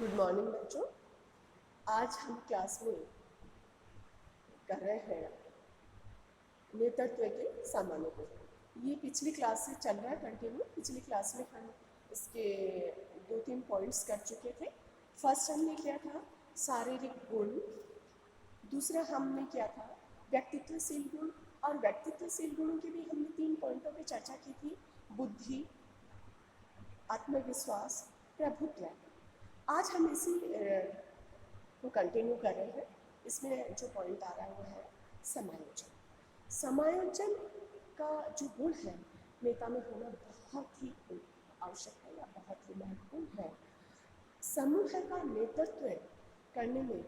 Good morning बच्चों। आज हम क्लास में कर रहे हैं नेतृत्व के सामान्य गुण। ये पिछली क्लास से चल रहा है कंटिन्यू। पिछली क्लास में हम इसके 2-3 पॉइंट्स कर चुके थे। फर्स्ट हमने किया था शारीरिक गुण, दूसरा हमने किया था व्यक्तित्वशील गुण, और व्यक्तित्वशील गुणों के भी हमने 3 पॉइंटों पर चर्चा की थी: बुद्धि, आत्मविश्वास, प्रभुत्व। आज हम इसी को कंटिन्यू कर रहे हैं। इसमें जो पॉइंट आ रहा है वो है समायोजन। समायोजन का जो गुण है नेता में होना बहुत ही आवश्यक है या बहुत ही महत्वपूर्ण है। समूह का नेतृत्व करने में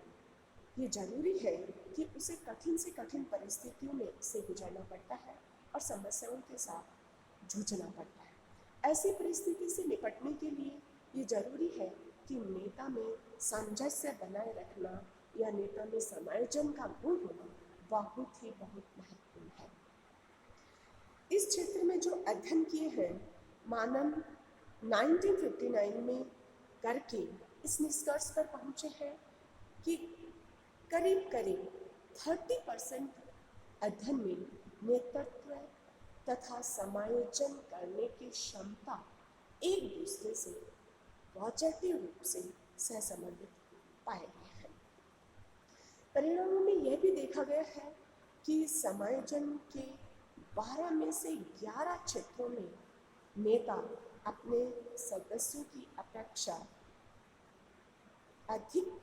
ये जरूरी है कि उसे कठिन से कठिन परिस्थितियों में से गुजरना पड़ता है और समस्याओं के साथ जूझना पड़ता है। ऐसी परिस्थिति से निपटने के लिए ये जरूरी है कि नेता में सामंजस्य बनाए रखना या नेता में समायोजन का गुण होना बहुत महत्वपूर्ण है। इस क्षेत्र में जो अध्ययन किए हैं मानन 1959 में करके इस निष्कर्ष पर पहुंचे हैं कि करीब 30% अध्ययन में नेतृत्व तथा समायोजन करने की क्षमता एक दूसरे से पॉजिटिव रूप से सहसंबंधित पाए गए हैं। परिणामों में यह भी देखा गया है कि समायोजन के 12 में से 11 क्षेत्रों में नेता अपने सदस्यों की अपेक्षा अधिक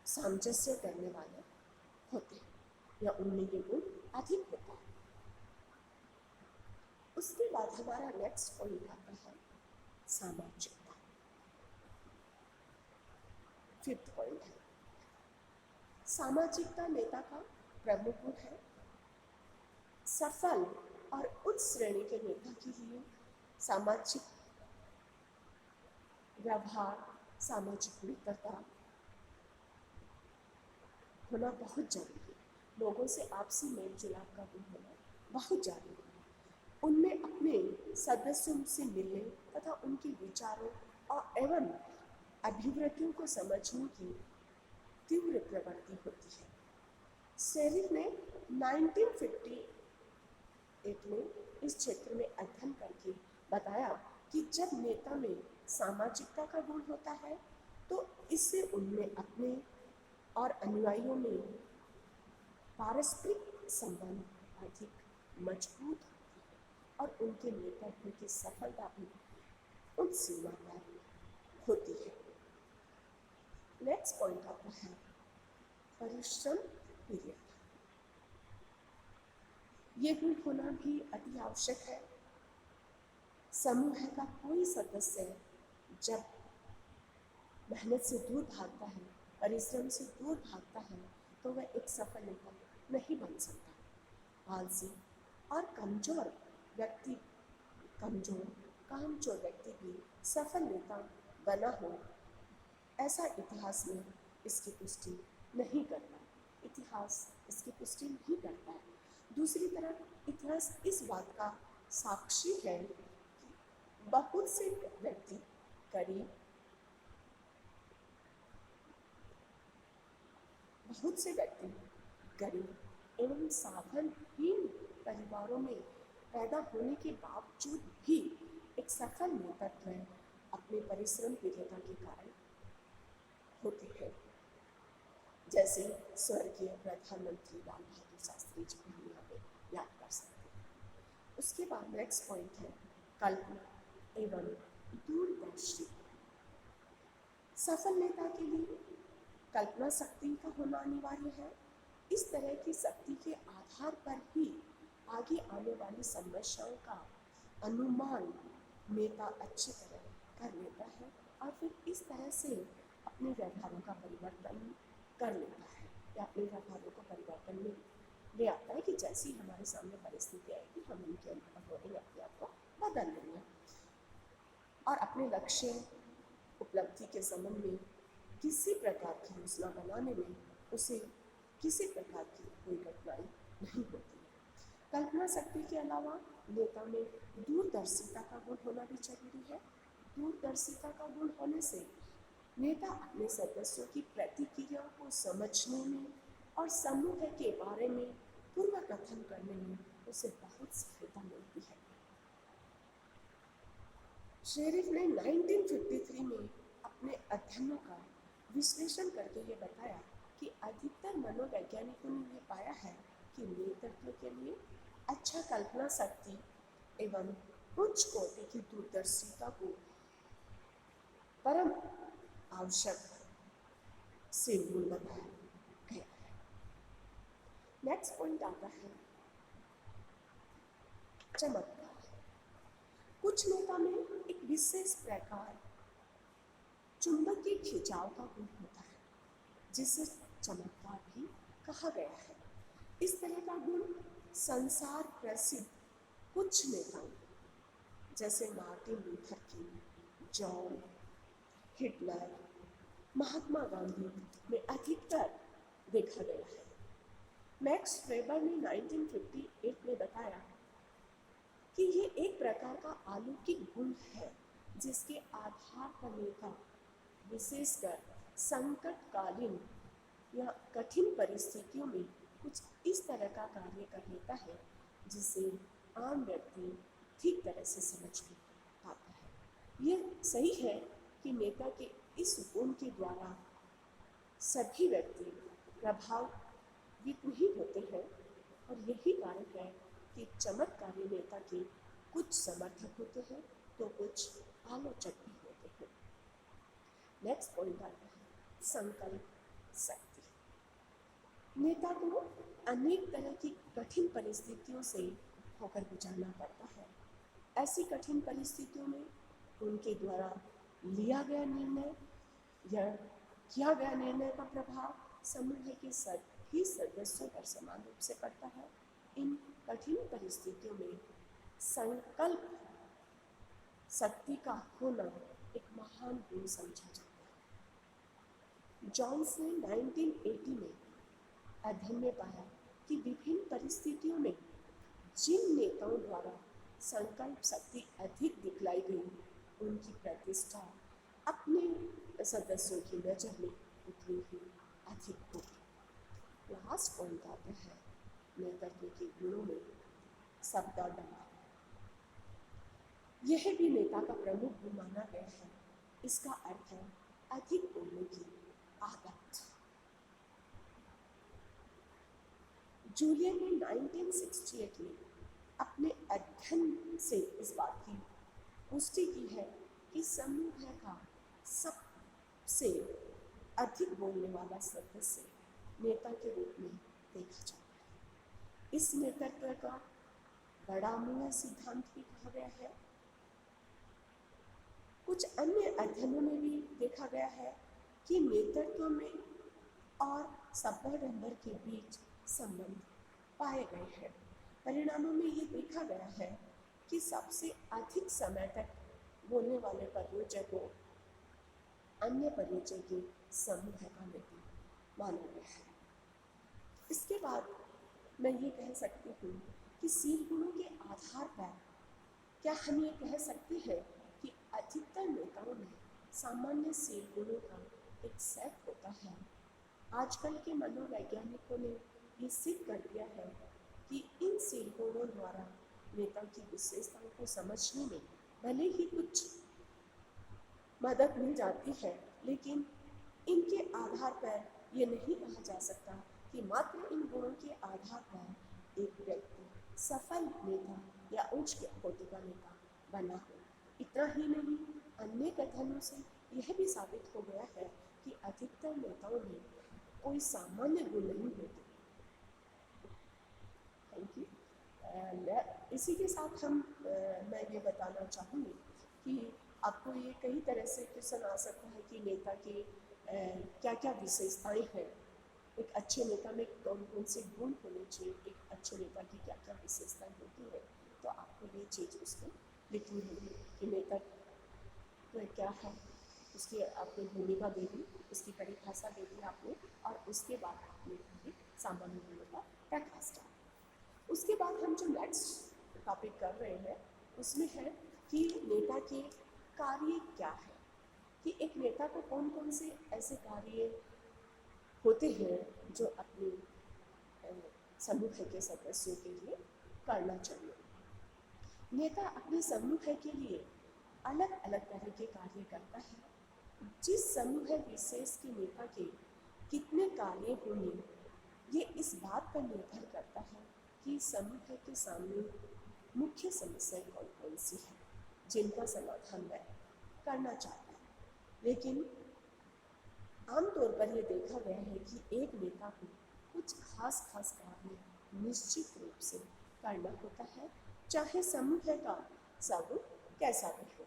सामंजस्य करने वाले होते हैं या उनमें ये गुण अधिक होता है। उसके बाद हमारा नेक्स्ट पॉइंट आता है सामाजिकता। 5th पॉइंट है सामाजिकता नेता का प्रमुख गुण है। सफल और उच्च श्रेणी के नेता के लिए सामाजिक व्यवहार, सामाजिक मित्रता होना बहुत जरूरी है। लोगों से आपसी मेल जुलाव का गुण होना बहुत जरूरी है। उनमें अपने सदस्यों से मिलने तथा उनके विचारों और एवं अभिव्यक्तियों को समझने की तीव्र प्रवृत्ति होती है। सेरिफ ने 1958 में इस क्षेत्र में अध्ययन करके बताया कि जब नेता में सामाजिकता का गुण होता है तो इससे उनमें अपने और अनुयायियों में पारस्परिक संबंध अधिक मजबूत होते हैं और उनके नेतृत्व की सफलता भी उच्च सीमा पर होती है। नेक्स्ट पॉइंट आता है परिश्रम पीरियड। ये गुण होना भी अति आवश्यक है। समूह का कोई सदस्य जब मेहनत से दूर भागता है, परिश्रम से दूर भागता है तो वह एक सफल नेता नहीं बन सकता। आलसी और कामचोर व्यक्ति भी सफल नेता बना हो ऐसा इतिहास में इसकी पुष्टि नहीं करता। इतिहास इसकी पुष्टि नहीं करता है। दूसरी तरफ इतिहास इस बात का साक्षी है कि बहुत से व्यक्ति गरीब एवं साधनहीन परिवारों में पैदा होने के बावजूद भी एक सफल नेतृत्व अपने परिश्रम तीव्रता के कारण होते हैं। जैसे स्वर्गीय प्रधानमंत्री लाल बहादुर शास्त्री जी को हम यहाँ पे याद कर सकते हैं। उसके बाद नेक्स्ट पॉइंट है कल्पना एवं दूरदर्शी। सफल नेता के लिए कल्पना शक्ति का होना अनिवार्य है। इस तरह की शक्ति के आधार पर ही आगे आने वाली समस्याओं का अनुमान नेता अच्छी तरह कर लेता है और फिर इस तरह से अपने व्यवहारों का परिवर्तन कर लेता है या अपने व्यवहारों को परिवर्तन में ले आता है कि जैसी हमारे सामने परिस्थिति आएगी हम उनके अकॉर्डिंग अपने आप को बदल लेंगे और अपने लक्ष्य उपलब्धि के संबंध में किसी प्रकार की योजना बनाने में उसे किसी प्रकार की कोई कठिनाई नहीं होती है। कल्पना शक्ति के अलावा नेता में दूरदर्शिता का गुण होना भी जरूरी है। दूरदर्शिता का गुण होने से नेता अपने सदस्यों की प्रतिक्रियाओं को समझने में और समूह के बारे में पूर्व कथन करने में उसे बहुत सहायता मिलती है। शेरिफ ने 1953 में अपने अध्ययनों का विश्लेषण करके ये बताया कि अधिकतर मनोवैज्ञानिकों ने ये पाया है कि नेतृत्व के लिए अच्छा कल्पना शक्ति एवं उच्च कोटि की दूरदर्शिता को परम आवश्यक से गुण बनाया गया है। नेक्स्ट पॉइंट आता है चमत्कार। कुछ नेता में एक विशेष प्रकार चुंबकीय खिंचाव का गुण होता है जिसे चमत्कार भी कहा गया है। इस तरह का गुण संसार प्रसिद्ध कुछ नेताओं जैसे Martin Luther King, John, Hitler, Mahatma Gandhi में अधिकतर देखा गया है। मैक्स वेबर ने 1958 में बताया कि ये एक प्रकार का अलौकिक गुण है जिसके आधार पर नेता विशेषकर संकटकालीन या कठिन परिस्थितियों में कुछ इस तरह का कार्य कर लेता है जिसे आम व्यक्ति ठीक तरह से समझ नहीं पाता है। ये सही है कि नेता के इस गुण के द्वारा सभी व्यक्ति प्रभावित नहीं होते हैं और यही कारण है कि चमत्कारी नेता के कुछ समर्थक होते हैं तो कुछ आलोचक भी होते हैं। नेक्स्ट पॉइंट आता है संकल्प शक्ति। नेता को अनेक तरह की कठिन परिस्थितियों से होकर गुजरना पड़ता है। ऐसी कठिन परिस्थितियों में उनके द्वारा लिया गया निर्णय या किया गया निर्णय का प्रभाव समूह के सभी सदस्यों पर समान रूप से पड़ता है। इन कठिन परिस्थितियों में संकल्प शक्ति का होना एक महान गुण समझा जाता है। जॉन्स ने 1980 में अध्ययन में पाया कि विभिन्न परिस्थितियों में जिन नेताओं द्वारा संकल्प शक्ति अधिक दिखलाई गई उनकी प्रतिष्ठा अपने सदस्यों की नज़र में उतनी ही अधिक होगी। लास्ट पॉइंट आता है नेतृत्व के गुणों में शब्दाडंबर। यह भी नेता का प्रमुख गुण माना गया है। इसका अर्थ है अधिक बोलने की आदत। जूलियन ने 1968 में अपने अध्ययन से इस बात की पुष्टि की है कि समूह का सबसे अधिक बोलने वाला सदस्य नेता के रूप में देखा जाता है। इस नेतृत्व का बड़ा मूल सिद्धांत भी कहा गया है। कुछ अन्य अध्ययनों में भी देखा गया है कि नेतृत्व में और शब्दाडंबर के बीच संबंध पाए गए हैं। परिणामों में ये देखा गया है कि सबसे अधिक समय तक बोलने वाले परियोजक को अन्य परियोजक के समूह का नेता माना गया है। इसके बाद मैं ये कह सकती हूँ कि शील गुणों के आधार पर क्या हम ये कह सकते हैं कि अधिकतर नेताओं में सामान्य शील गुणों का एक सेट होता है। आजकल के मनोवैज्ञानिकों ने ये सिद्ध कर दिया है कि इन शील गुणों द्वारा नेता की विशेषताओं को समझने में भले ही कुछ मदद मिल जाती है, लेकिन इनके आधार पर ये नहीं कहा जा सकता कि मात्र इन गुणों के आधार पर एक व्यक्ति सफल नेता या उच्च कोटि का नेता बना हो। इतना ही नहीं, अन्य कथनों से यह भी साबित हो गया है कि अधिकतर नेताओं में कोई सामान्य गुण नहीं होते। Thank you. इसी के साथ मैं ये बताना चाहूँगी कि आपको ये कई तरह से क्वेश्चन आ सकता है कि नेता की क्या क्या विशेषताएं हैं, एक अच्छे नेता में कौन कौन से गुण होने चाहिए, एक अच्छे नेता की क्या क्या विशेषताएं होती है। तो आपको ये चीज़ उसमें लिखनी होगी कि नेता तो क्या है, उसकी आपने भूमिका दे दी, उसकी परिभाषा दे दी आपने, और उसके बाद आपने सामान्य गुणों का प्रकाश डाला। उसके बाद हम जो नेक्स्ट टॉपिक कर रहे हैं उसमें है कि नेता के कार्य क्या है, कि एक नेता को कौन कौन से ऐसे कार्य होते हैं जो अपने समूह के सदस्यों के लिए करना चाहिए। नेता अपने समूह के लिए अलग अलग तरह के कार्य करता है। जिस समूह विशेष के नेता के कितने कार्य होंगे ये इस बात पर निर्भर करता है कि समूह के सामने मुख्य समस्या कौन कौन सी है जिनका समाधान वह करना चाहता है। लेकिन आमतौर पर यह देखा गया है कि एक नेता को कुछ खास कार्य निश्चित रूप से करना होता है, चाहे समूह का स्वरूप कैसा भी हो।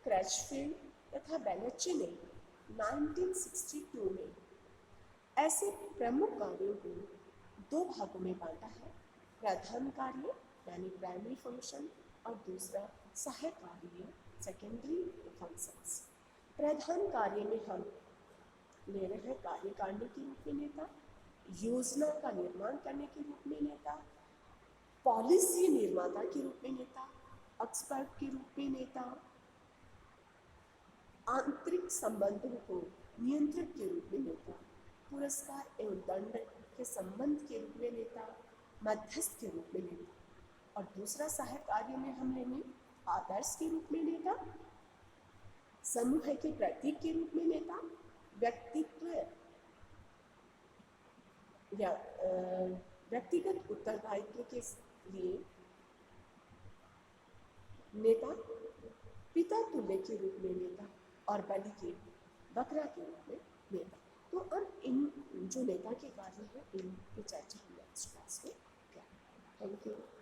क्रैचफील्ड तथा बैनर्जी ने 1962 में ऐसे प्रमुख कार्यों को दो भागों में बांटा है, प्रधान कार्य यानी प्राइमरी फंक्शन और दूसरा सहायक कार्य सेकेंडरी फंक्शंस। प्रधान कार्य में हम ले रहे हैं कार्यकारिणी के रूप में नेता, योजना का निर्माण करने के रूप में नेता, पॉलिसी निर्माता के रूप में नेता, एक्सपर्ट के रूप में नेता, आंतरिक संबंधों को नियंत्रक के रूप में नेता, पुरस्कार एवं दंड के संबंध के रूप में नेता, मध्यस्थ के रूप में नेता, और दूसरा सहायक कार्य में हम लेंगे आदर्श के रूप में नेता, समूह के प्रतीक के रूप में नेता, व्यक्तित्व या व्यक्तिगत उत्तरदायित्व के लिए नेता, पिता तुल्य के रूप में नेता और बलि के बकरा के रूप में नेता। तो अब इन जो नेता के कार्य हैं इनकी चर्चा हम नेक्स्ट क्लास में करेंगे। Thank you.